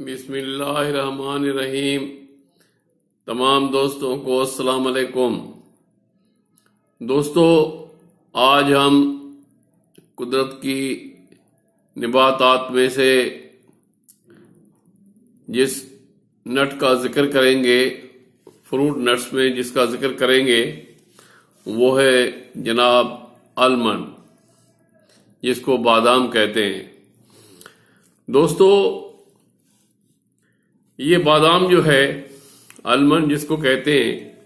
बिस्मिल्लाहिर्रहमानिर्रहीम। तमाम दोस्तों को अस्सलाम वालेकुम। दोस्तों, आज हम कुदरत की निबातात में से जिस नट का जिक्र करेंगे, फ्रूट नट्स में जिसका जिक्र करेंगे, वो है जनाब आलमंड, जिसको बादाम कहते हैं। दोस्तों, ये बादाम जो है, आलमंड जिसको कहते हैं,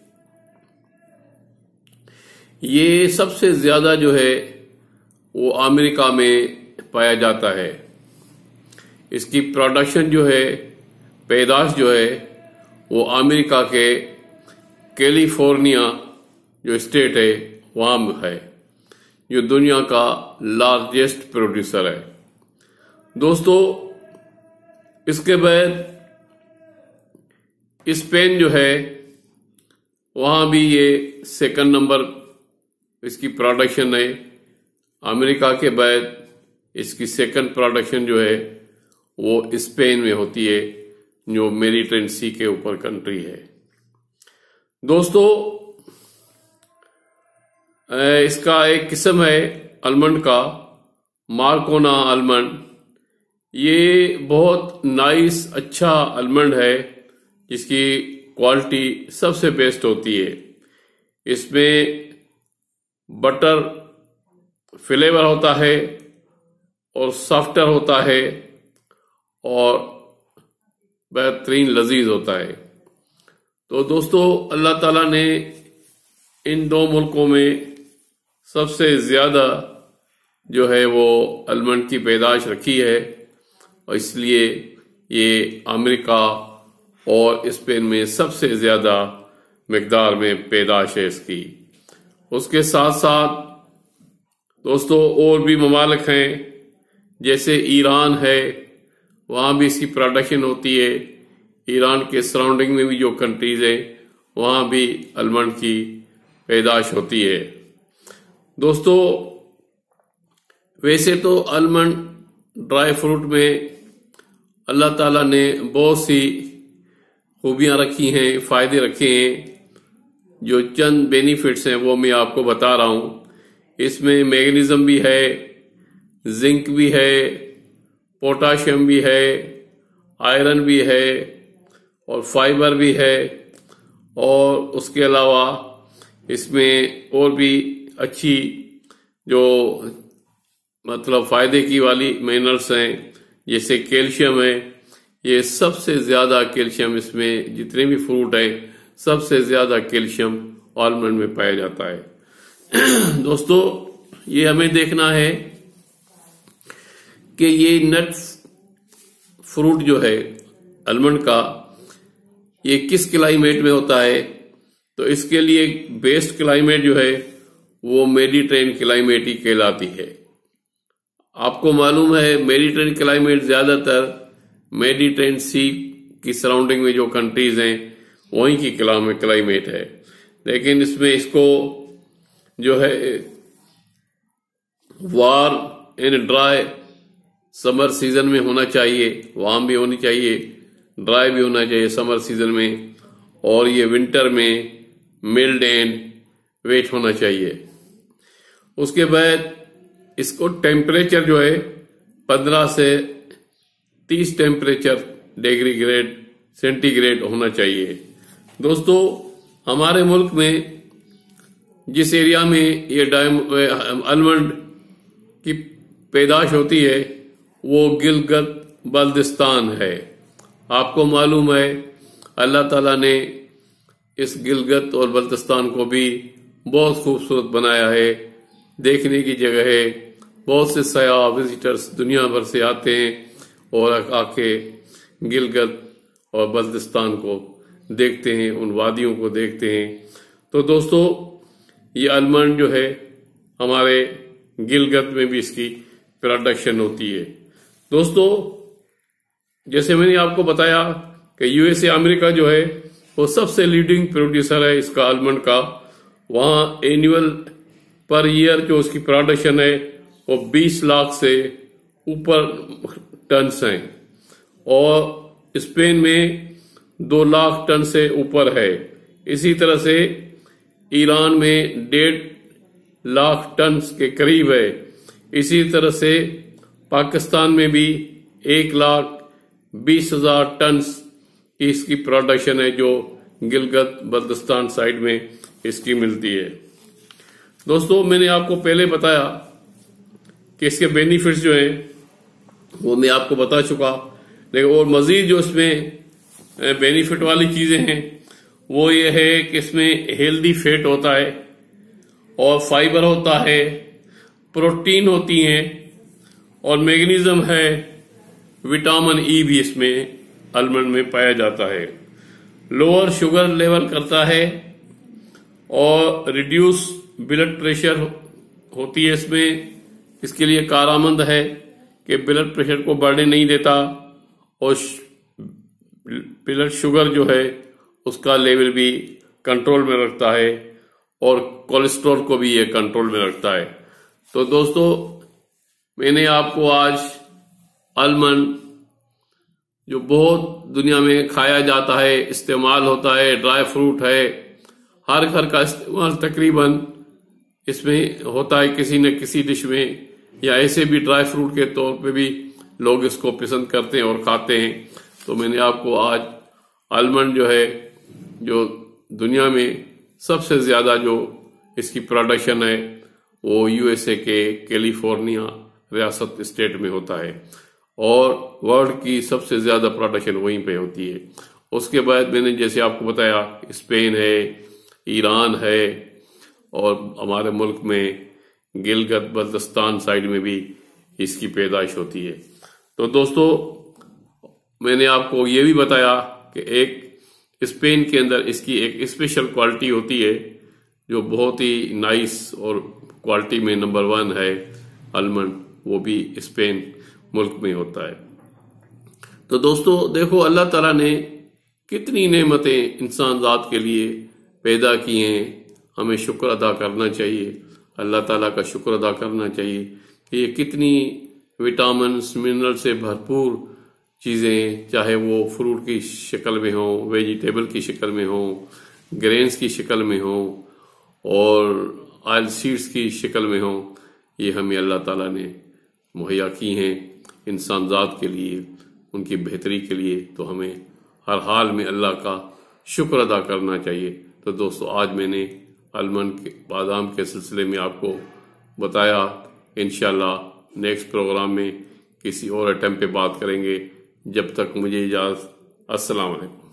ये सबसे ज्यादा जो है वो अमेरिका में पाया जाता है। इसकी प्रोडक्शन जो है, पैदाश जो है, वो अमेरिका के कैलिफोर्निया जो स्टेट है वहां है, जो दुनिया का लार्जेस्ट प्रोड्यूसर है। दोस्तों, इसके बाद स्पेन जो है, वहां भी ये सेकंड नंबर इसकी प्रोडक्शन है। अमेरिका के बाद इसकी सेकंड प्रोडक्शन जो है वो स्पेन में होती है, जो मेडिटेरेनियन सी के ऊपर कंट्री है। दोस्तों, इसका एक किस्म है आलमंड का, मार्कोना आलमंड। ये बहुत नाइस अच्छा आलमंड है, जिसकी क्वालिटी सबसे बेस्ट होती है। इसमें बटर फ्लेवर होता है और सॉफ्टर होता है और बेहतरीन लजीज होता है। तो दोस्तों, अल्लाह ताला ने इन दो मुल्कों में सबसे ज्यादा जो है वो आलमंड की पैदाश रखी है, और इसलिए ये अमेरिका और स्पेन में सबसे ज्यादा मिकदार में पैदाश है इसकी। उसके साथ साथ दोस्तों और भी ममालिक हैं, जैसे ईरान है, वहां भी इसकी प्रोडक्शन होती है। ईरान के सराउंडिंग में भी जो कंट्रीज है, वहां भी आलमंड की पैदाश होती है। दोस्तों, वैसे तो आलमंड ड्राई फ्रूट में अल्लाह ताला ने बहुत सी खूबियां रखी हैं, फायदे रखे हैं। जो चंद बेनिफिट्स हैं वो मैं आपको बता रहा हूं। इसमें मैग्नीशियम भी है, जिंक भी है, पोटाशियम भी है, आयरन भी है और फाइबर भी है। और उसके अलावा इसमें और भी अच्छी जो मतलब फायदे की वाली मिनरल्स हैं, जैसे कैल्शियम है। ये सबसे ज्यादा कैल्शियम इसमें, जितने भी फ्रूट है, सबसे ज्यादा कैल्शियम आलमंड में पाया जाता है। दोस्तों, ये हमें देखना है कि ये नट फ्रूट जो है आलमंड का, ये किस क्लाइमेट में होता है। तो इसके लिए बेस्ट क्लाइमेट जो है वो मेडिटेरेनियन क्लाइमेट ही कहलाती है। आपको मालूम है, मेडिटेरेनियन क्लाइमेट ज्यादातर मेडिटेरेनियन सी की सराउंडिंग में जो कंट्रीज हैं वहीं की क्लाइमेट है। लेकिन इसमें इसको जो है warm and dry summer season में होना चाहिए, वार्म भी होनी चाहिए, ड्राई भी होना चाहिए समर सीजन में, और ये विंटर में मिल्ड एंड वेट होना चाहिए। उसके बाद इसको टेम्परेचर जो है 15 से 30 टेम्परेचर डिग्री ग्रेड सेंटीग्रेड होना चाहिए। दोस्तों, हमारे मुल्क में जिस एरिया में ये आलमंड की पैदाश होती है वो गिलगित बल्तिस्तान है। आपको मालूम है, अल्लाह ताला ने इस गिलगित और बल्तिस्तान को भी बहुत खूबसूरत बनाया है, देखने की जगह है। बहुत से सयाह विजिटर्स दुनिया भर से आते हैं और आके गिलगित और बल्तिस्तान को देखते हैं, उन वादियों को देखते हैं। तो दोस्तों, ये आलमंड जो है हमारे गिलगित में भी इसकी प्रोडक्शन होती है। दोस्तों, जैसे मैंने आपको बताया कि यूएसए अमेरिका जो है वो सबसे लीडिंग प्रोड्यूसर है इसका आलमंड का। वहां एनुअल पर ईयर जो उसकी प्रोडक्शन है वो 20 लाख से ऊपर टन्स हैं। और स्पेन में 2 लाख टन से ऊपर है। इसी तरह से ईरान में 1.5 लाख टन के करीब है। इसी तरह से पाकिस्तान में भी 1,20,000 टन की इसकी प्रोडक्शन है, जो गिलगित बल्तिस्तान साइड में इसकी मिलती है। दोस्तों, मैंने आपको पहले बताया कि इसके बेनिफिट्स जो हैं वो मैं आपको बता चुका, लेकिन और मजीद जो इसमें बेनिफिट वाली चीजें हैं वो ये है कि इसमें हेल्दी फैट होता है और फाइबर होता है, प्रोटीन होती हैं और मैग्नीशियम है, विटामिन ई भी इसमें आलमंड में पाया जाता है। लोअर शुगर लेवल करता है और रिड्यूस ब्लड प्रेशर होती है इसमें। इसके लिए कारआमद है कि ब्लड प्रेशर को बढ़ने नहीं देता और ब्लड शुगर जो है उसका लेवल भी कंट्रोल में रखता है और कोलेस्ट्रॉल को भी ये कंट्रोल में रखता है। तो दोस्तों, मैंने आपको आज आलमंड जो बहुत दुनिया में खाया जाता है, इस्तेमाल होता है, ड्राई फ्रूट है, हर घर का इस्तेमाल तकरीबन इसमें होता है किसी न किसी डिश में, या ऐसे भी ड्राई फ्रूट के तौर पे भी लोग इसको पसंद करते हैं और खाते हैं। तो मैंने आपको आज आलमंड जो है, जो दुनिया में सबसे ज्यादा जो इसकी प्रोडक्शन है वो यूएसए के कैलिफोर्निया रियासत स्टेट में होता है और वर्ल्ड की सबसे ज्यादा प्रोडक्शन वहीं पे होती है। उसके बाद मैंने जैसे आपको बताया स्पेन है, ईरान है और हमारे मुल्क में गिलगित बल्तिस्तान साइड में भी इसकी पैदाइश होती है। तो दोस्तों, मैंने आपको ये भी बताया कि एक स्पेन के अंदर इसकी एक स्पेशल क्वालिटी होती है जो बहुत ही नाइस और क्वालिटी में नंबर 1 है आलमंड, वो भी स्पेन मुल्क में होता है। तो दोस्तों देखो, अल्लाह ताला ने कितनी नेमतें इंसान जात के लिए पैदा की हैं, हमें शुक्र अदा करना चाहिए, अल्लाह ताला का शुक्र अदा करना चाहिए कि ये कितनी विटामिन मिनरल से भरपूर चीज़ें, चाहे वो फ्रूट की शक्ल में हो, वेजिटेबल की शक्ल में हो, ग्रेन्स की शक्ल में हो और ऑयल सीड्स की शक्ल में हो, ये हमें अल्लाह ताला ने मुहैया की हैं इंसान जात के लिए, उनकी बेहतरी के लिए। तो हमें हर हाल में अल्लाह का शुक्र अदा करना चाहिए। तो दोस्तों, आज मैंने आलमंड के बादाम के सिलसिले में आपको बताया। इंशाल्लाह नेक्स्ट प्रोग्राम में किसी और आइटम पे बात करेंगे। जब तक मुझे इजाज़त, अस्सलाम वालेकुम।